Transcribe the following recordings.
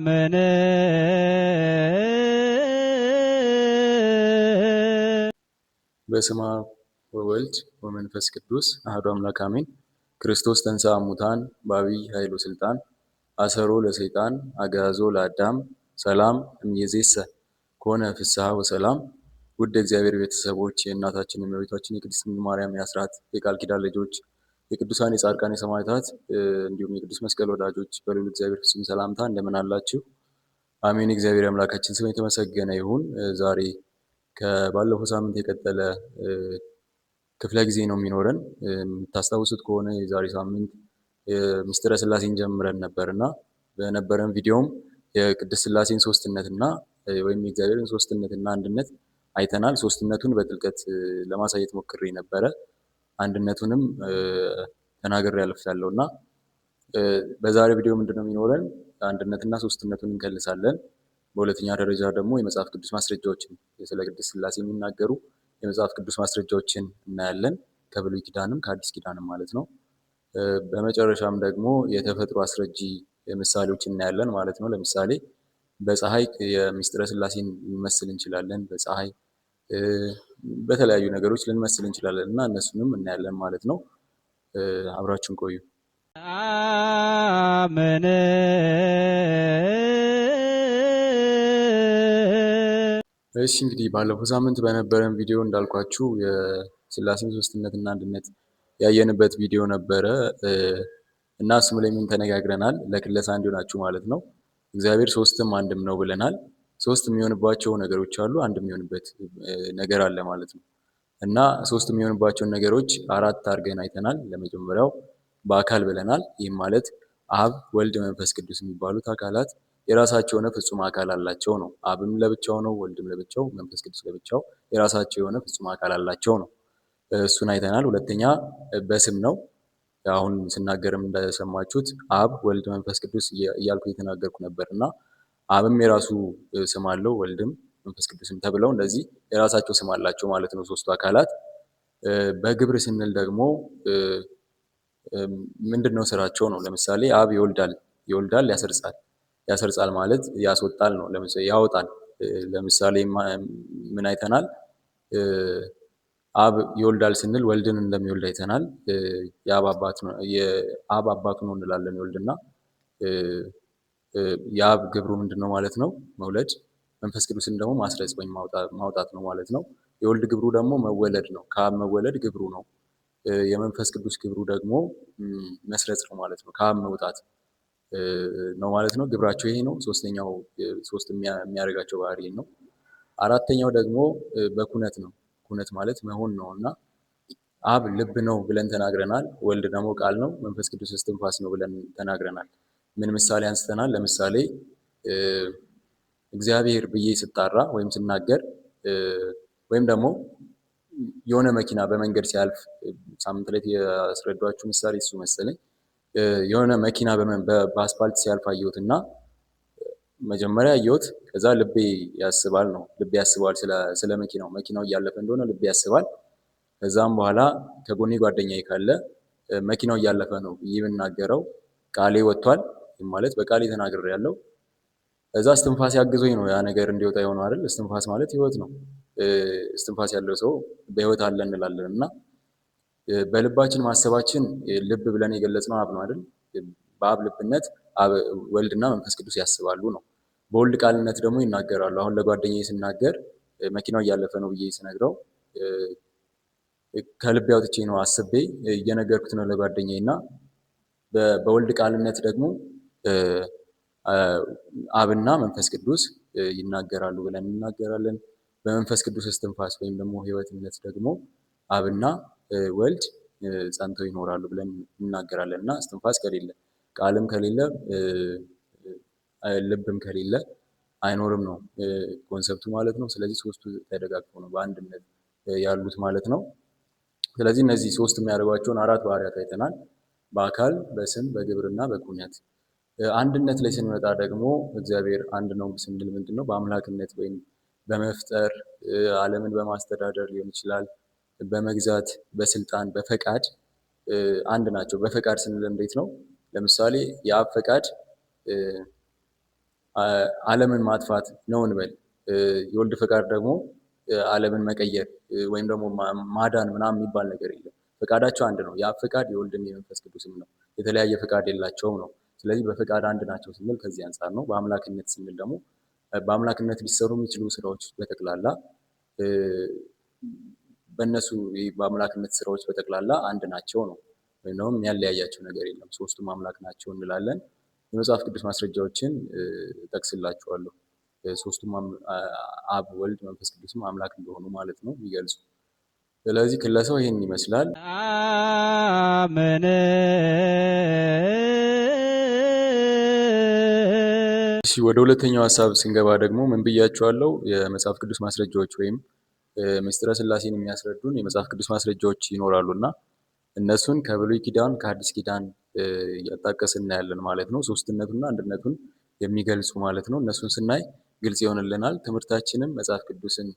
አመነ በስመ አብ ወወልድ ወመንፈስ ቅዱስ አሐዱ አምላክ አሜን። ክርስቶስ ተንሥአ እሙታን በዐቢይ ኃይል ወሥልጣን አሰሮ ለሰይጣን አግዓዞ ለአዳም ሰላም እምይእዜሰ ኮነ ፍስሐ ወሰላም። ውድ የእግዚአብሔር ቤተሰቦች የእናታችን የእመቤታችን የቅድስት ድንግል ማርያም የአስራት የቃል ኪዳን ልጆች የቅዱሳን የጻድቃን የሰማዕታት እንዲሁም የቅዱስ መስቀል ወዳጆች በልዑል እግዚአብሔር ፍጹም ሰላምታ እንደምን አላችሁ? አሜን። እግዚአብሔር አምላካችን ስም የተመሰገነ ይሁን። ዛሬ ከባለፈው ሳምንት የቀጠለ ክፍለ ጊዜ ነው የሚኖረን። የምታስታውሱት ከሆነ የዛሬ ሳምንት ምስጢረ ሥላሴን ጀምረን ነበርና በነበረን ቪዲዮም የቅድስት ሥላሴን ሶስትነትና ወይም የእግዚአብሔርን ሶስትነትና አንድነት አይተናል። ሶስትነቱን በጥልቀት ለማሳየት ሞክሬ ነበረ። አንድነቱንም ተናግሬ አልፌያለሁ እና በዛሬ ቪዲዮ ምንድነው የሚኖረን? አንድነትና ሶስትነቱን እንከልሳለን። በሁለተኛ ደረጃ ደግሞ የመጽሐፍ ቅዱስ ማስረጃዎችን ስለ ቅድስት ሥላሴ የሚናገሩ የመጽሐፍ ቅዱስ ማስረጃዎችን እናያለን፣ ከብሉይ ኪዳንም ከአዲስ ኪዳንም ማለት ነው። በመጨረሻም ደግሞ የተፈጥሮ አስረጂ ምሳሌዎችን እናያለን ማለት ነው። ለምሳሌ በፀሐይ የምስጢረ ሥላሴን ልንመስል እንችላለን። በፀሐይ በተለያዩ ነገሮች ልንመስል እንችላለን እና እነሱንም እናያለን ማለት ነው። አብራችሁን ቆዩ። አመነ እሺ እንግዲህ ባለፈው ሳምንት በነበረን ቪዲዮ እንዳልኳችሁ የሥላሴን ሶስትነትና አንድነት ያየንበት ቪዲዮ ነበረ እና እሱም ላይ ምን ተነጋግረናል? ለክለሳ እንዲሆናችሁ ማለት ነው። እግዚአብሔር ሶስትም አንድም ነው ብለናል። ሶስት የሚሆንባቸው ነገሮች አሉ፣ አንድ የሚሆንበት ነገር አለ ማለት ነው። እና ሶስት የሚሆንባቸውን ነገሮች አራት አድርገን አይተናል። ለመጀመሪያው በአካል ብለናል። ይህም ማለት አብ፣ ወልድ፣ መንፈስ ቅዱስ የሚባሉት አካላት የራሳቸው የሆነ ፍጹም አካል አላቸው ነው። አብም ለብቻው ነው፣ ወልድም ለብቻው፣ መንፈስ ቅዱስ ለብቻው የራሳቸው የሆነ ፍጹም አካል አላቸው ነው። እሱን አይተናል። ሁለተኛ በስም ነው። አሁን ስናገርም እንደሰማችሁት አብ፣ ወልድ፣ መንፈስ ቅዱስ እያልኩ እየተናገርኩ ነበር እና አብም የራሱ ስም አለው፣ ወልድም መንፈስ ቅዱስም ተብለው እንደዚህ የራሳቸው ስም አላቸው ማለት ነው ሶስቱ አካላት። በግብር ስንል ደግሞ ምንድነው ስራቸው ነው። ለምሳሌ አብ ይወልዳል፣ ያሰርጻል። ያሰርጻል ማለት ያስወጣል ነው። ለምሳሌ ያወጣል። ለምሳሌ ምን አይተናል? አብ ይወልዳል ስንል ወልድን እንደሚወልድ አይተናል። የአብ አባቱ ነው እንላለን የወልድና የአብ ግብሩ ምንድነው ማለት ነው? መውለድ። መንፈስ ቅዱስን ደግሞ ማስረጽ ወይም ማውጣት ነው ማለት ነው። የወልድ ግብሩ ደግሞ መወለድ ነው። ከአብ መወለድ ግብሩ ነው። የመንፈስ ቅዱስ ግብሩ ደግሞ መስረጽ ነው ማለት ነው። ከአብ መውጣት ነው ማለት ነው። ግብራቸው ይሄ ነው። ሶስት የሚያደርጋቸው ባህሪ ነው። አራተኛው ደግሞ በኩነት ነው። ኩነት ማለት መሆን ነው እና አብ ልብ ነው ብለን ተናግረናል። ወልድ ደግሞ ቃል ነው። መንፈስ ቅዱስ እስትንፋስ ነው ብለን ተናግረናል። ምን ምሳሌ አንስተናል? ለምሳሌ እግዚአብሔር ብዬ ስጣራ ወይም ስናገር ወይም ደግሞ የሆነ መኪና በመንገድ ሲያልፍ ሳምንት ላይ ያስረዷችሁ ምሳሌ እሱ መሰለኝ። የሆነ መኪና በአስፋልት ሲያልፍ አየሁት እና መጀመሪያ አየሁት፣ ከዛ ልቤ ያስባል ነው። ልቤ ያስባል ስለ መኪናው እያለፈ እንደሆነ ልቤ ያስባል። ከዛም በኋላ ከጎኔ ጓደኛዬ ካለ መኪናው እያለፈ ነው ብዬ ብናገረው ቃሌ ወጥቷል ማለት በቃሌ ተናግሬያለሁ። እዛ እስትንፋስ ያግዞኝ ነው ያ ነገር እንዲወጣ የሆነው አይደል? እስትንፋስ ማለት ህይወት ነው። እስትንፋስ ያለው ሰው በህይወት አለ እንላለን እና በልባችን ማሰባችን ልብ ብለን የገለጽነው አብ ነው አይደል? በአብ ልብነት ወልድና መንፈስ ቅዱስ ያስባሉ ነው። በወልድ ቃልነት ደግሞ ይናገራሉ። አሁን ለጓደኛዬ ስናገር መኪናው እያለፈ ነው ብዬ ስነግረው ከልቤ አውጥቼ ነው አስቤ እየነገርኩት ነው ለጓደኛዬ እና በወልድ ቃልነት ደግሞ አብና መንፈስ ቅዱስ ይናገራሉ ብለን እናገራለን። በመንፈስ ቅዱስ እስትንፋስ ወይም ደግሞ ህይወትነት ደግሞ አብና ወልድ ጸንተው ይኖራሉ ብለን እናገራለን እና እስትንፋስ ከሌለ ቃልም ከሌለ ልብም ከሌለ አይኖርም ነው ኮንሰፕቱ ማለት ነው። ስለዚህ ሶስቱ ተደጋግፈው ነው በአንድነት ያሉት ማለት ነው። ስለዚህ እነዚህ ሶስት የሚያደርጓቸውን አራት ባህሪያት አይተናል። በአካል፣ በስም፣ በግብርና በኩነት። አንድነት ላይ ስንመጣ ደግሞ እግዚአብሔር አንድ ነው ስንል ምንድን ነው? በአምላክነት ወይም በመፍጠር ዓለምን በማስተዳደር ሊሆን ይችላል፣ በመግዛት፣ በስልጣን፣ በፈቃድ አንድ ናቸው። በፈቃድ ስንል እንዴት ነው? ለምሳሌ የአብ ፈቃድ ዓለምን ማጥፋት ነው እንበል። የወልድ ፈቃድ ደግሞ ዓለምን መቀየር ወይም ደግሞ ማዳን ምናምን የሚባል ነገር የለም። ፈቃዳቸው አንድ ነው። ያ ፈቃድ የወልድም የመንፈስ ቅዱስም ነው። የተለያየ ፈቃድ የላቸውም ነው። ስለዚህ በፈቃድ አንድ ናቸው ስንል ከዚህ አንጻር ነው። በአምላክነት ስንል ደግሞ በአምላክነት ሊሰሩ የሚችሉ ስራዎች በጠቅላላ በእነሱ በአምላክነት ስራዎች በጠቅላላ አንድ ናቸው ነው። ወይም ደግሞ የሚያለያያቸው ነገር የለም። ሶስቱም አምላክ ናቸው እንላለን። የመጽሐፍ ቅዱስ ማስረጃዎችን እጠቅስላችኋለሁ። ሶስቱም አብ፣ ወልድ፣ መንፈስ ቅዱስም አምላክ እንደሆኑ ማለት ነው የሚገልጹ። ስለዚህ ክለሳው ይህን ይመስላል። እሺ ወደ ሁለተኛው ሀሳብ ስንገባ ደግሞ ምን ብያችኋለሁ? የመጽሐፍ ቅዱስ ማስረጃዎች ወይም ምስጢረ ሥላሴን የሚያስረዱን የመጽሐፍ ቅዱስ ማስረጃዎች ይኖራሉ እና እነሱን ከብሉይ ኪዳን ከአዲስ ኪዳን እያጣቀስን እናያለን ማለት ነው። ሶስትነቱና አንድነቱን የሚገልጹ ማለት ነው። እነሱን ስናይ ግልጽ ይሆንልናል። ትምህርታችንም መጽሐፍ ቅዱስን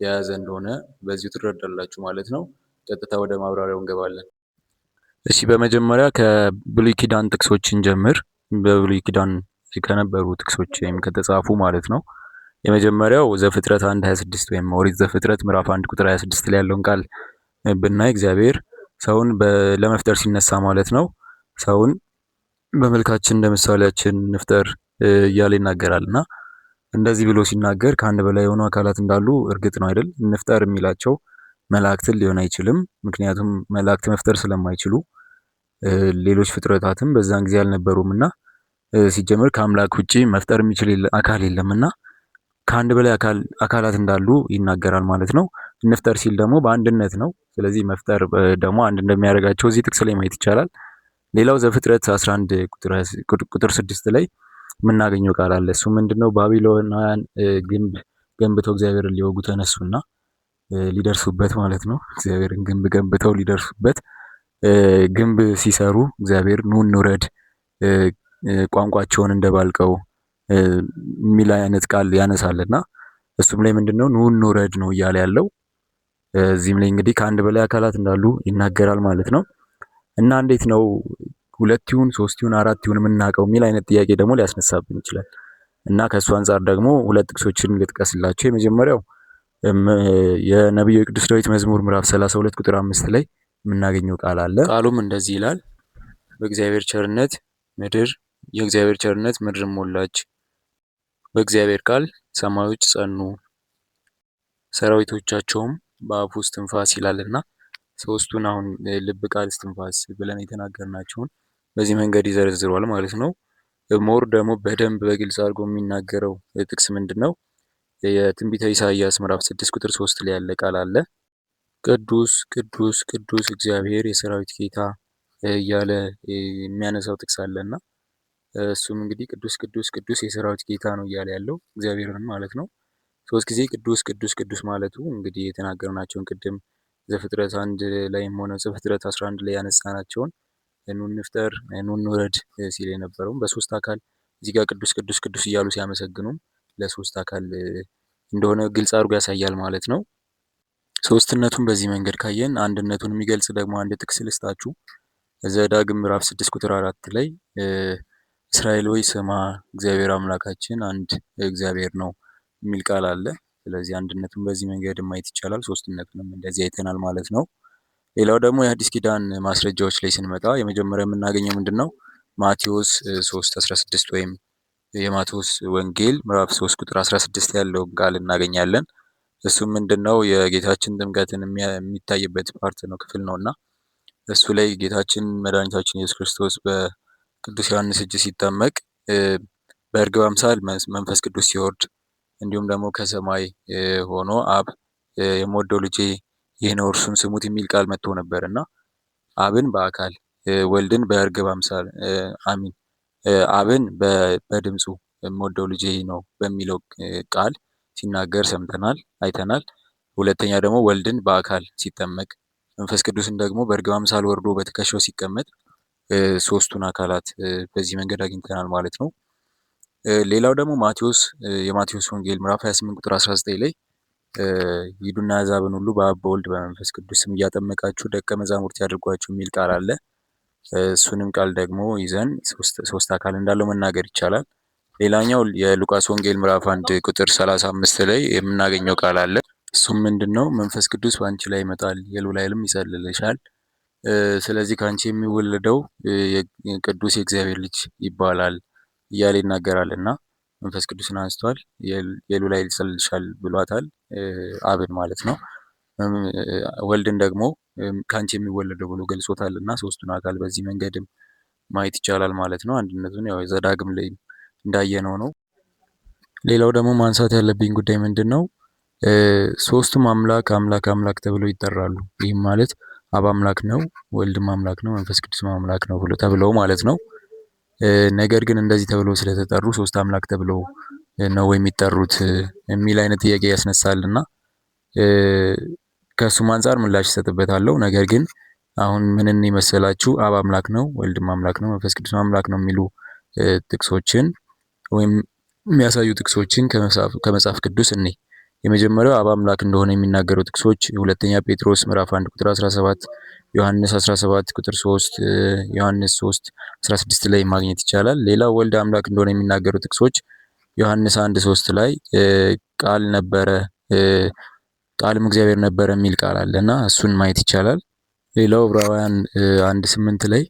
የያዘ እንደሆነ በዚሁ ትረዳላችሁ ማለት ነው። ቀጥታ ወደ ማብራሪያው እንገባለን። እሺ በመጀመሪያ ከብሉይ ኪዳን ጥቅሶችን ጀምር። በብሉይ ኪዳን ከነበሩ ጥቅሶች ወይም ከተጻፉ ማለት ነው። የመጀመሪያው ዘፍጥረት 1:26 ወይም ኦሪት ዘፍጥረት ምዕራፍ 1 ቁጥር 26 ላይ ያለውን ቃል ብናይ እግዚአብሔር ሰውን ለመፍጠር ሲነሳ ማለት ነው ሰውን በመልካችን እንደ ምሳሌያችን እንፍጠር እያለ ይናገራል እና እንደዚህ ብሎ ሲናገር ከአንድ በላይ የሆኑ አካላት እንዳሉ እርግጥ ነው አይደል? እንፍጠር የሚላቸው መላእክትን ሊሆን አይችልም። ምክንያቱም መላእክት መፍጠር ስለማይችሉ ሌሎች ፍጥረታትም በዛን ጊዜ አልነበሩም እና ሲጀምር ከአምላክ ውጪ መፍጠር የሚችል አካል የለም እና ከአንድ በላይ አካላት እንዳሉ ይናገራል ማለት ነው። እንፍጠር ሲል ደግሞ በአንድነት ነው። ስለዚህ መፍጠር ደግሞ አንድ እንደሚያደርጋቸው እዚህ ጥቅስ ላይ ማየት ይቻላል። ሌላው ዘፍጥረት 11 ቁጥር 6 ላይ የምናገኘው ቃል አለ። እሱ ምንድነው? ባቢሎናውያን ግንብ ገንብተው እግዚአብሔርን ሊወጉ ተነሱና ሊደርሱበት ማለት ነው። እግዚአብሔርን ግንብ ገንብተው ሊደርሱበት ግንብ ሲሰሩ እግዚአብሔር ኑ እንውረድ ቋንቋቸውን እንደባልቀው የሚል አይነት ቃል ያነሳልና እሱም ላይ ምንድነው ኑ እንውረድ ነው እያለ ያለው። እዚህም ላይ እንግዲህ ከአንድ በላይ አካላት እንዳሉ ይናገራል ማለት ነው። እና እንዴት ነው ሁለት ይሁን ሶስት ይሁን አራት ይሁን የምናውቀው የሚል አይነት ጥያቄ ደግሞ ሊያስነሳብን ይችላል። እና ከእሱ አንጻር ደግሞ ሁለት ጥቅሶችን ልጥቀስላቸው። የመጀመሪያው የነቢዩ የቅዱስ ዳዊት መዝሙር ምዕራፍ 32 ቁጥር 5 ላይ የምናገኘው ቃል አለ። ቃሉም እንደዚህ ይላል፣ በእግዚአብሔር ቸርነት ምድርን ሞላች፣ በእግዚአብሔር ቃል ሰማዮች ጸኑ፣ ሰራዊቶቻቸውም በአፉ እስትንፋስ ይላልና ሶስቱን አሁን ልብ፣ ቃል፣ እስትንፋስ ብለን የተናገርናቸውን በዚህ መንገድ ይዘረዝረዋል ማለት ነው። ሞር ደግሞ በደንብ በግልጽ አድርጎ የሚናገረው ጥቅስ ምንድን ነው? የትንቢተ ኢሳይያስ ምዕራፍ 6 ቁጥር 3 ላይ ያለ ቃል አለ። ቅዱስ ቅዱስ ቅዱስ እግዚአብሔር የሰራዊት ጌታ እያለ የሚያነሳው ጥቅስ አለና እሱም እንግዲህ ቅዱስ ቅዱስ ቅዱስ የሰራዊት ጌታ ነው እያለ ያለው እግዚአብሔርን ማለት ነው። ሶስት ጊዜ ቅዱስ ቅዱስ ቅዱስ ማለቱ እንግዲህ የተናገርናቸውን ቅድም ዘፍጥረት 1 ላይም ሆነ ዘፍጥረት 11 ላይ ያነሳናቸውን ኑ እንፍጠር ኑ እንውረድ ሲል የነበረውም በሶስት አካል እዚህ ጋር ቅዱስ ቅዱስ ቅዱስ እያሉ ሲያመሰግኑም ለሶስት አካል እንደሆነ ግልጽ አድርጎ ያሳያል ማለት ነው። ሶስትነቱን በዚህ መንገድ ካየን አንድነቱን የሚገልጽ ደግሞ አንድ ጥቅስ ልስጣችሁ። ዘዳግም ምዕራፍ 6 ቁጥር 4 ላይ እስራኤል ሆይ ስማ እግዚአብሔር አምላካችን አንድ እግዚአብሔር ነው የሚል ቃል አለ። ስለዚህ አንድነቱን በዚህ መንገድ ማየት ይቻላል። ሶስትነቱንም እንደዚህ አይተናል ማለት ነው። ሌላው ደግሞ የአዲስ ኪዳን ማስረጃዎች ላይ ስንመጣ የመጀመሪያ የምናገኘው ምንድነው? ማቴዎስ 3:16 ወይም የማቴዎስ ወንጌል ምዕራፍ 3 ቁጥር 16 ያለውን ቃል እናገኛለን። እሱም ምንድነው? የጌታችን ጥምቀትን የሚታይበት ፓርት ነው ክፍል ነውና እሱ ላይ ጌታችን መድኃኒታችን ኢየሱስ ክርስቶስ በቅዱስ ዮሐንስ እጅ ሲጠመቅ በእርግብ አምሳል መንፈስ ቅዱስ ሲወርድ እንዲሁም ደግሞ ከሰማይ ሆኖ አብ የምወደው ልጄ ይህ ነው እርሱን ስሙት የሚል ቃል መጥቶ ነበር እና አብን በአካል ወልድን በእርግብ አምሳል አብን በድምፁ የምወደው ልጄ ነው በሚለው ቃል ሲናገር ሰምተናል፣ አይተናል። ሁለተኛ ደግሞ ወልድን በአካል ሲጠመቅ መንፈስ ቅዱስን ደግሞ በእርግብ አምሳል ወርዶ በትከሻው ሲቀመጥ ሶስቱን አካላት በዚህ መንገድ አግኝተናል ማለት ነው። ሌላው ደግሞ የማቴዎስ ወንጌል ምዕራፍ 28 ቁጥር 19 ላይ ሂዱና አሕዛብን ሁሉ በአብ በወልድ በመንፈስ ቅዱስ ስም እያጠመቃችሁ ደቀ መዛሙርት ያድርጓቸው የሚል ቃል አለ። እሱንም ቃል ደግሞ ይዘን ሶስት አካል እንዳለው መናገር ይቻላል። ሌላኛው የሉቃስ ወንጌል ምዕራፍ 1 ቁጥር 35 ላይ የምናገኘው ቃል አለ። እሱም ምንድነው? መንፈስ ቅዱስ በአንቺ ላይ ይመጣል፣ የልዑል ኃይልም ይጸልልሻል። ስለዚህ ከአንቺ የሚወለደው ቅዱስ የእግዚአብሔር ልጅ ይባላል እያለ ይናገራል እና መንፈስ ቅዱስን አንስቷል። የልዑል ኃይል ይጸልልሻል ብሏታል፣ አብን ማለት ነው። ወልድን ደግሞ ከአንቺ የሚወለደው ብሎ ገልጾታል እና ሶስቱን አካል በዚህ መንገድም ማየት ይቻላል ማለት ነው። አንድነቱን ያው ዘዳግም ላይ እንዳየነው ነው። ሌላው ደግሞ ማንሳት ያለብኝ ጉዳይ ምንድን ነው? ሶስቱም አምላክ አምላክ አምላክ ተብለው ይጠራሉ። ይህም ማለት አብ አምላክ ነው፣ ወልድም አምላክ ነው፣ መንፈስ ቅዱስም አምላክ ነው ብሎ ተብለው ማለት ነው። ነገር ግን እንደዚህ ተብለው ስለተጠሩ ሶስት አምላክ ተብለው ነው የሚጠሩት የሚል አይነት ጥያቄ ያስነሳልና ከእሱም አንጻር ምላሽ ይሰጥበታለሁ። ነገር ግን አሁን ምንን የመሰላችሁ አብ አምላክ ነው፣ ወልድም አምላክ ነው፣ መንፈስ ቅዱስም አምላክ ነው የሚሉ ጥቅሶችን ወይም የሚያሳዩ ጥቅሶችን ከመጽሐፍ ቅዱስ እኔ የመጀመሪያው አብ አምላክ እንደሆነ የሚናገሩ ጥቅሶች ሁለተኛ ጴጥሮስ ምዕራፍ 1 ቁጥር 17፣ ዮሐንስ 17 ቁጥር 3፣ ዮሐንስ 3 16 ላይ ማግኘት ይቻላል። ሌላው ወልድ አምላክ እንደሆነ የሚናገሩ ጥቅሶች ዮሐንስ 1 3 ላይ ቃል ነበረ፣ ቃልም እግዚአብሔር ነበረ የሚል ቃል አለና እሱን ማየት ይቻላል። ሌላው ዕብራውያን 1 8 ላይ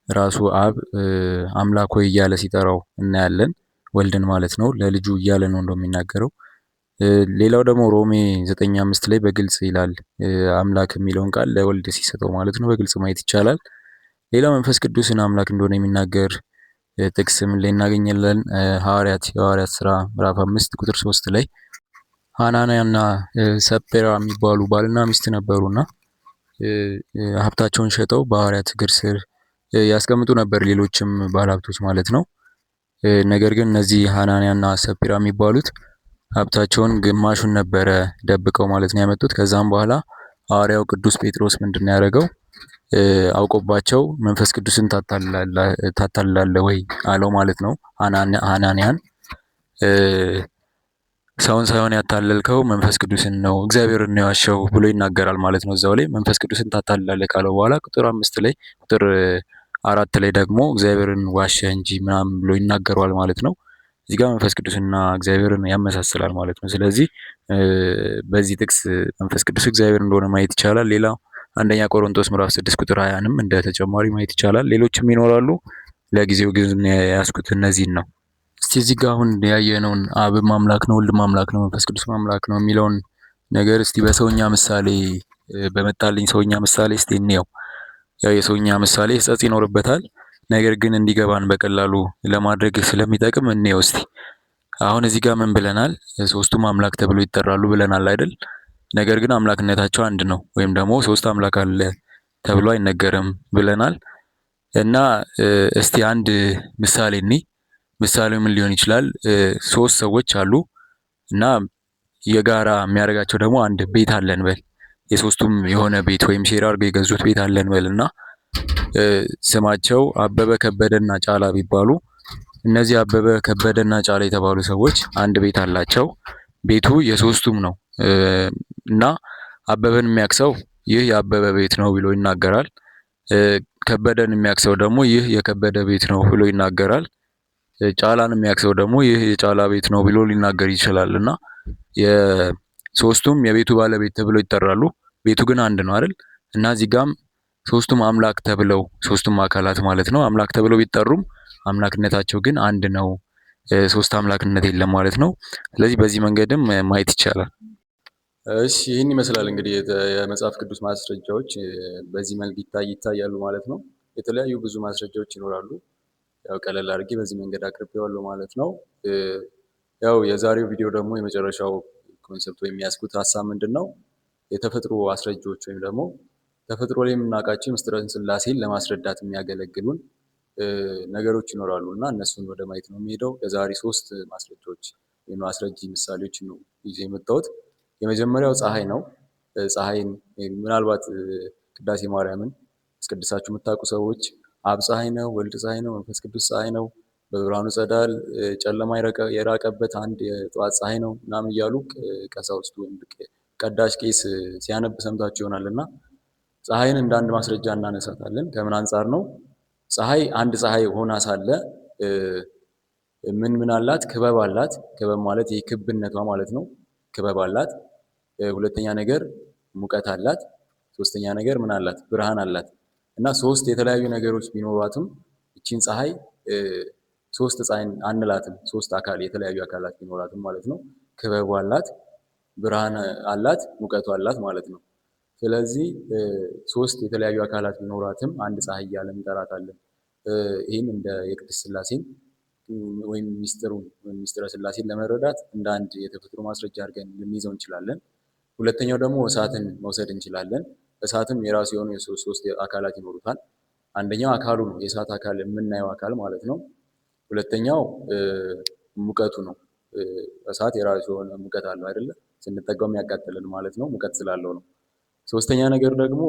ራሱ አብ አምላክ ሆይ እያለ ሲጠራው እናያለን። ወልድን ማለት ነው፣ ለልጁ እያለ ነው እንደሚናገረው። ሌላው ደግሞ ሮሜ 9:5 ላይ በግልጽ ይላል አምላክ የሚለውን ቃል ለወልድ ሲሰጠው ማለት ነው፣ በግልጽ ማየት ይቻላል። ሌላው መንፈስ ቅዱስን አምላክ እንደሆነ የሚናገር ጥቅስ ምን ላይ እናገኛለን? የሐዋርያት ስራ ምዕራፍ 5 ቁጥር 3 ላይ ሐናንያና ሰጴራ የሚባሉ ባልና ሚስት ነበሩና ሀብታቸውን ሸጠው በሐዋርያት እግር ስር ያስቀምጡ ነበር፣ ሌሎችም ባለሀብቶች ማለት ነው። ነገር ግን እነዚህ ሐናንያና ሰጲራ የሚባሉት ሀብታቸውን ግማሹን ነበረ ደብቀው ማለት ነው ያመጡት። ከዛም በኋላ ሐዋርያው ቅዱስ ጴጥሮስ ምንድን ነው ያደረገው? አውቆባቸው መንፈስ ቅዱስን ታታልላለህ ወይ አለው ማለት ነው። ሐናንያን ሰውን ሳይሆን ያታለልከው መንፈስ ቅዱስን ነው፣ እግዚአብሔርን ነው ያዋሸው ብሎ ይናገራል ማለት ነው። እዛው ላይ መንፈስ ቅዱስን ታታልላለህ ካለው በኋላ ቁጥር 4 ላይ ደግሞ እግዚአብሔርን ዋሸ እንጂ ምናምን ብሎ ይናገረዋል ማለት ነው። እዚህ ጋር መንፈስ ቅዱስና እግዚአብሔርን ያመሳስላል ማለት ነው። ስለዚህ በዚህ ጥቅስ መንፈስ ቅዱስ እግዚአብሔር እንደሆነ ማየት ይቻላል። ሌላ አንደኛ ቆሮንቶስ ምዕራፍ 6 ቁጥር 20ንም እንደ ተጨማሪ ማየት ይቻላል። ሌሎችም ይኖራሉ። ለጊዜው ግን ያስኩት እነዚህን ነው። እስቲ እዚህ ጋር አሁን ያየነውን አብም አምላክ ነው፣ ወልድም አምላክ ነው፣ መንፈስ ቅዱስም አምላክ ነው የሚለውን ነገር እስቲ በሰውኛ ምሳሌ በመጣልኝ ሰውኛ ምሳሌ እስቲ እንየው። ያው የሰውኛ ምሳሌ ሕጸጽ ይኖርበታል። ነገር ግን እንዲገባን በቀላሉ ለማድረግ ስለሚጠቅም እንየው እስቲ። አሁን እዚህ ጋር ምን ብለናል? ሶስቱም አምላክ ተብሎ ይጠራሉ ብለናል አይደል? ነገር ግን አምላክነታቸው አንድ ነው፣ ወይም ደግሞ ሶስት አምላክ አለ ተብሎ አይነገርም ብለናል። እና እስቲ አንድ ምሳሌ ምሳሌው ምን ሊሆን ይችላል? ሶስት ሰዎች አሉ እና የጋራ የሚያደርጋቸው ደግሞ አንድ ቤት አለን በል። የሶስቱም የሆነ ቤት ወይም ሼር አድርገው የገዙት ቤት አለን በል እና ስማቸው አበበ ከበደና ጫላ ቢባሉ እነዚህ አበበ ከበደና ጫላ የተባሉ ሰዎች አንድ ቤት አላቸው። ቤቱ የሶስቱም ነው እና አበበን የሚያክሰው ይህ የአበበ ቤት ነው ብሎ ይናገራል። ከበደን የሚያክሰው ደግሞ ይህ የከበደ ቤት ነው ብሎ ይናገራል። ጫላን የሚያክሰው ደግሞ ይህ የጫላ ቤት ነው ብሎ ሊናገር ይችላል። እና የሶስቱም የቤቱ ባለቤት ተብለው ይጠራሉ። ቤቱ ግን አንድ ነው አይደል? እና እዚህ ጋም ሶስቱም አምላክ ተብለው ሶስቱም አካላት ማለት ነው አምላክ ተብለው ቢጠሩም አምላክነታቸው ግን አንድ ነው። ሶስት አምላክነት የለም ማለት ነው። ስለዚህ በዚህ መንገድም ማየት ይቻላል። እሺ ይህን ይመስላል እንግዲህ የመጽሐፍ ቅዱስ ማስረጃዎች በዚህ መልክ ይታያሉ ማለት ነው። የተለያዩ ብዙ ማስረጃዎች ይኖራሉ። ያው ቀለል አድርጌ በዚህ መንገድ አቅርቤዋለሁ ማለት ነው። ያው የዛሬው ቪዲዮ ደግሞ የመጨረሻው ኮንሰፕት ወይም የሚያስኩት ሀሳብ ምንድን ነው? የተፈጥሮ አስረጃዎች ወይም ደግሞ ተፈጥሮ ላይ የምናውቃቸው ምስጢረ ሥላሴን ለማስረዳት የሚያገለግሉን ነገሮች ይኖራሉ እና እነሱን ወደ ማየት ነው የሚሄደው። ለዛሬ 3 ማስረጃዎች ወይም አስረጂ ምሳሌዎችን ነው ይዤ የመጣሁት። የመጀመሪያው ፀሐይ ነው። ፀሐይን ምናልባት ቅዳሴ ማርያምን አስቀድሳችሁ የምታውቁ ሰዎች አብ ፀሐይ ነው፣ ወልድ ፀሐይ ነው፣ መንፈስ ቅዱስ ፀሐይ ነው፣ በብርሃኑ ጸዳል ጨለማ የራቀበት አንድ የጠዋት ፀሐይ ነው ምናምን እያሉ ቀሳውስቱ ወይም ቀዳሽ ቄስ ሲያነብ ሰምታችሁ ይሆናል እና ፀሐይን እንደ አንድ ማስረጃ እናነሳታለን። ከምን አንጻር ነው? ፀሐይ አንድ ፀሐይ ሆና ሳለ ምን አላት? ክበብ አላት። ክበብ ማለት የክብነቷ ማለት ነው። ክበብ አላት። ሁለተኛ ነገር ሙቀት አላት። ሶስተኛ ነገር ምን አላት? ብርሃን አላት። እና ሶስት የተለያዩ ነገሮች ቢኖሯትም እቺን ፀሐይ ሶስት ፀሐይ አንላትም። ሶስት አካል የተለያዩ አካላት ቢኖራትም ማለት ነው። ክበቡ አላት፣ ብርሃን አላት፣ ሙቀቱ አላት ማለት ነው። ስለዚህ ሶስት የተለያዩ አካላት ቢኖራትም አንድ ፀሐይ እያለን እንጠራታለን። ይህም እንደ የቅድስት ሥላሴን ወይም ሚስጥረ ሥላሴን ለመረዳት እንደ አንድ የተፈጥሮ ማስረጃ አድርገን ልንይዘው እንችላለን። ሁለተኛው ደግሞ እሳትን መውሰድ እንችላለን። እሳትም የራሱ የሆኑ ሶስት አካላት ይኖሩታል። አንደኛው አካሉ ነው፣ የእሳት አካል የምናየው አካል ማለት ነው። ሁለተኛው ሙቀቱ ነው። እሳት የራሱ የሆነ ሙቀት አለው አይደለ? ስንጠጋው የሚያቃጥልን ማለት ነው፣ ሙቀት ስላለው ነው። ሶስተኛ ነገር ደግሞ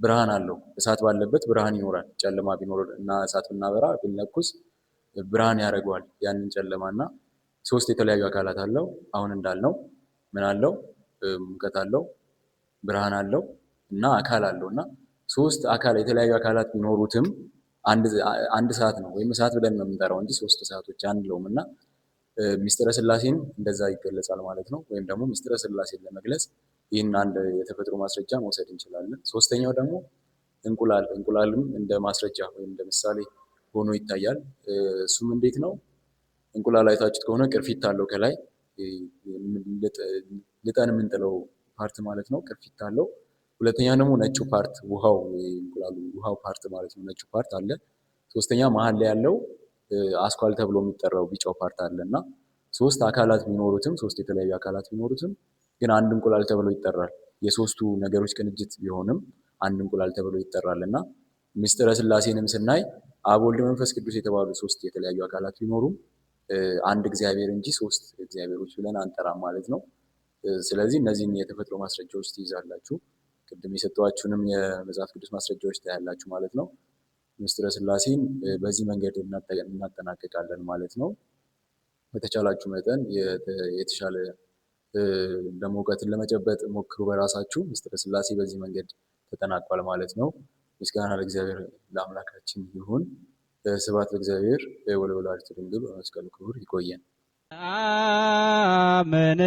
ብርሃን አለው። እሳት ባለበት ብርሃን ይኖራል። ጨለማ ቢኖር እና እሳት ብናበራ ብንለኩስ ብርሃን ያደርገዋል ያንን ጨለማ እና ሶስት የተለያዩ አካላት አለው። አሁን እንዳልነው ምን አለው? ሙቀት አለው፣ ብርሃን አለው እና አካል አለው እና ሶስት አካል የተለያዩ አካላት ቢኖሩትም አንድ እሳት ነው ወይም እሳት ብለን ነው የምንጠራው እንጂ ሶስት እሳቶች አንለውም እና ሚስጥረ ሥላሴን እንደዛ ይገለጻል ማለት ነው። ወይም ደግሞ ሚስጥረ ሥላሴን ለመግለጽ ይህን አንድ የተፈጥሮ ማስረጃ መውሰድ እንችላለን። ሶስተኛው ደግሞ እንቁላልም እንደ ማስረጃ ወይም እንደ ምሳሌ ሆኖ ይታያል። እሱም እንዴት ነው? እንቁላል አይታችሁት ከሆነ ቅርፊት አለው ከላይ ልጠን የምንጥለው ፓርት ማለት ነው። ቅርፊት አለው። ሁለተኛ ደግሞ ነጩ ፓርት ውሃው ፓርት ማለት ነው። ነጩ ፓርት አለ። ሶስተኛ መሀል ላይ ያለው አስኳል ተብሎ የሚጠራው ቢጫው ፓርት አለ እና ሶስት አካላት ቢኖሩትም ሶስት የተለያዩ አካላት ቢኖሩትም ግን አንድ እንቁላል ተብሎ ይጠራል። የሶስቱ ነገሮች ቅንጅት ቢሆንም አንድ እንቁላል ተብሎ ይጠራል እና ሚስጥረ ሥላሴንም ስናይ አብ፣ ወልድ፣ መንፈስ ቅዱስ የተባሉ ሶስት የተለያዩ አካላት ቢኖሩም አንድ እግዚአብሔር እንጂ ሶስት እግዚአብሔሮች ብለን አንጠራም ማለት ነው። ስለዚህ እነዚህን የተፈጥሮ ማስረጃዎች ትይዛላችሁ። ቅድም የሰጠኋችሁንም የመጽሐፍ ቅዱስ ማስረጃዎች ታያላችሁ ማለት ነው። ሚስጥረ ሥላሴን በዚህ መንገድ እናጠናቀቃለን ማለት ነው። በተቻላችሁ መጠን የተሻለ ደግሞ እውቀትን ለመጨበጥ ሞክሩ በራሳችሁ። ሚስጥረ ሥላሴ በዚህ መንገድ ተጠናቋል ማለት ነው። ምስጋና ለእግዚአብሔር ለአምላካችን ይሁን። ስብሐት ለእግዚአብሔር ወለወላዲቱ ድንግል ወለመስቀሉ ክቡር። ይቆየን። አሜን።